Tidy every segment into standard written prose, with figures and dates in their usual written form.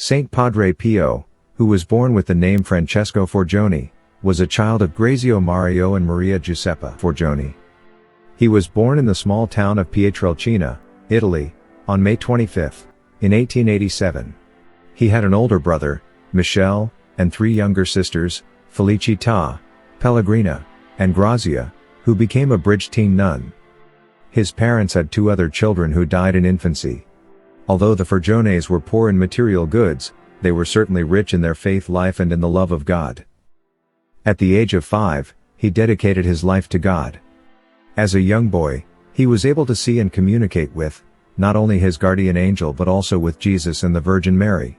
Saint Padre Pio, who was born with the name Francesco Forgione, was a child of Grazio Mario and Maria Giuseppa Forgione. He was born in the small town of Pietrelcina, Italy, on May 25, in 1887. He had an older brother, Michele, and three younger sisters, Felicita, Pellegrina, and Grazia, who became a bridge teen nun. His parents had two other children who died in infancy. Although the Forgiones were poor in material goods, they were certainly rich in their faith life and in the love of God. At the age of 5, he dedicated his life to God. As a young boy, he was able to see and communicate with, not only his guardian angel but also with Jesus and the Virgin Mary.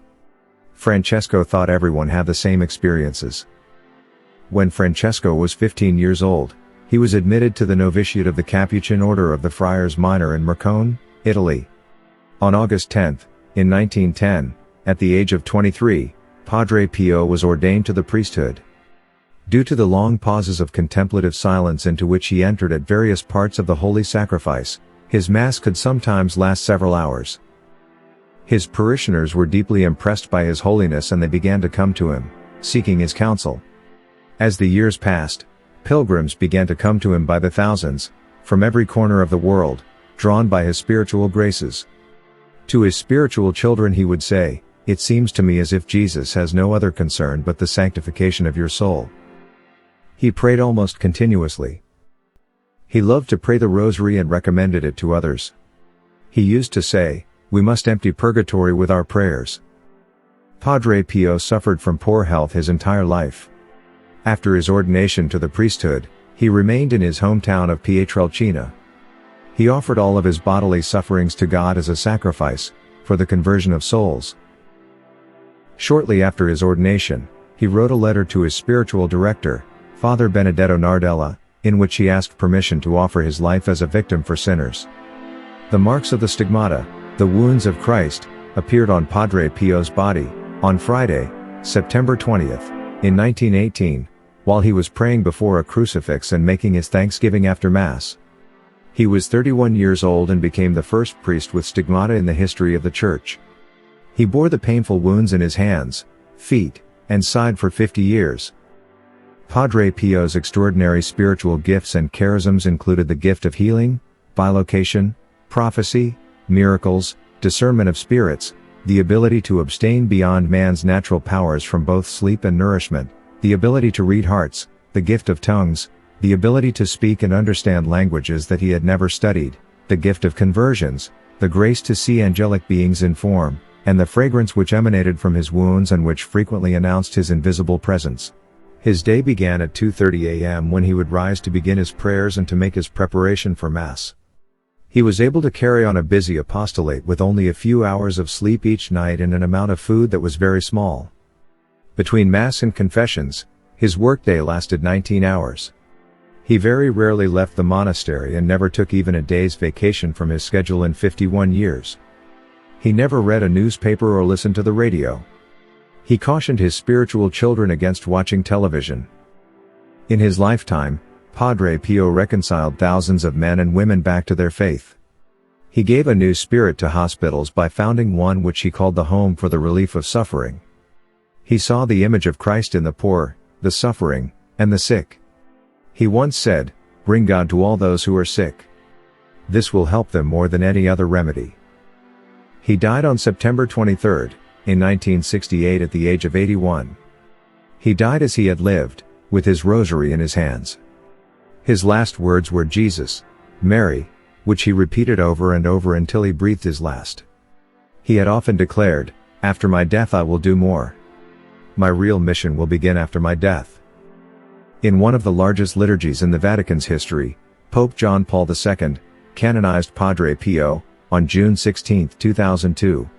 Francesco thought everyone had the same experiences. When Francesco was 15 years old, he was admitted to the novitiate of the Capuchin Order of the Friars Minor in Morcone, Italy. On August 10, in 1910, at the age of 23, Padre Pio was ordained to the priesthood. Due to the long pauses of contemplative silence into which he entered at various parts of the Holy Sacrifice, his Mass could sometimes last several hours. His parishioners were deeply impressed by his holiness and they began to come to him, seeking his counsel. As the years passed, pilgrims began to come to him by the thousands, from every corner of the world, drawn by his spiritual graces. To his spiritual children he would say, "It seems to me as if Jesus has no other concern but the sanctification of your soul." He prayed almost continuously. He loved to pray the rosary and recommended it to others. He used to say, "We must empty purgatory with our prayers." Padre Pio suffered from poor health his entire life. After his ordination to the priesthood, he remained in his hometown of Pietrelcina. He offered all of his bodily sufferings to God as a sacrifice, for the conversion of souls. Shortly after his ordination, he wrote a letter to his spiritual director, Father Benedetto Nardella, in which he asked permission to offer his life as a victim for sinners. The marks of the stigmata, the wounds of Christ, appeared on Padre Pio's body, on Friday, September 20th, in 1918, while he was praying before a crucifix and making his thanksgiving after Mass. He was 31 years old and became the first priest with stigmata in the history of the Church. He bore the painful wounds in his hands, feet, and side for 50 years. Padre Pio's extraordinary spiritual gifts and charisms included the gift of healing, bilocation, prophecy, miracles, discernment of spirits, the ability to abstain beyond man's natural powers from both sleep and nourishment, the ability to read hearts, the gift of tongues, the ability to speak and understand languages that he had never studied, the gift of conversions, the grace to see angelic beings in form, and the fragrance which emanated from his wounds and which frequently announced his invisible presence. His day began at 2:30 a.m. when he would rise to begin his prayers and to make his preparation for Mass. He was able to carry on a busy apostolate with only a few hours of sleep each night and an amount of food that was very small. Between Mass and confessions, his workday lasted 19 hours. He very rarely left the monastery and never took even a day's vacation from his schedule in 51 years. He never read a newspaper or listened to the radio. He cautioned his spiritual children against watching television. In his lifetime, Padre Pio reconciled thousands of men and women back to their faith. He gave a new spirit to hospitals by founding one which he called the Home for the Relief of Suffering. He saw the image of Christ in the poor, the suffering, and the sick. He once said, "Bring God to all those who are sick. This will help them more than any other remedy." He died on September 23, in 1968 at the age of 81. He died as he had lived, with his rosary in his hands. His last words were Jesus, Mary, which he repeated over and over until he breathed his last. He had often declared, "After my death I will do more. My real mission will begin after my death." In one of the largest liturgies in the Vatican's history, Pope John Paul II canonized Padre Pio on June 16, 2002.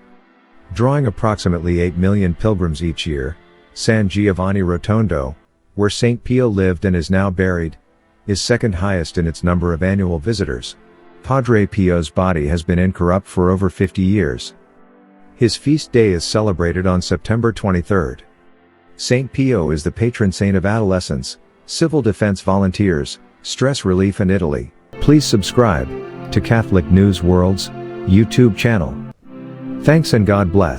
Drawing approximately 8 million pilgrims each year, San Giovanni Rotondo, where St. Pio lived and is now buried, is second highest in its number of annual visitors. Padre Pio's body has been incorrupt for over 50 years. His feast day is celebrated on September 23. St. Pio is the patron saint of adolescents, civil defense volunteers, stress relief in Italy. Please subscribe to Catholic News World's YouTube channel. Thanks and God bless.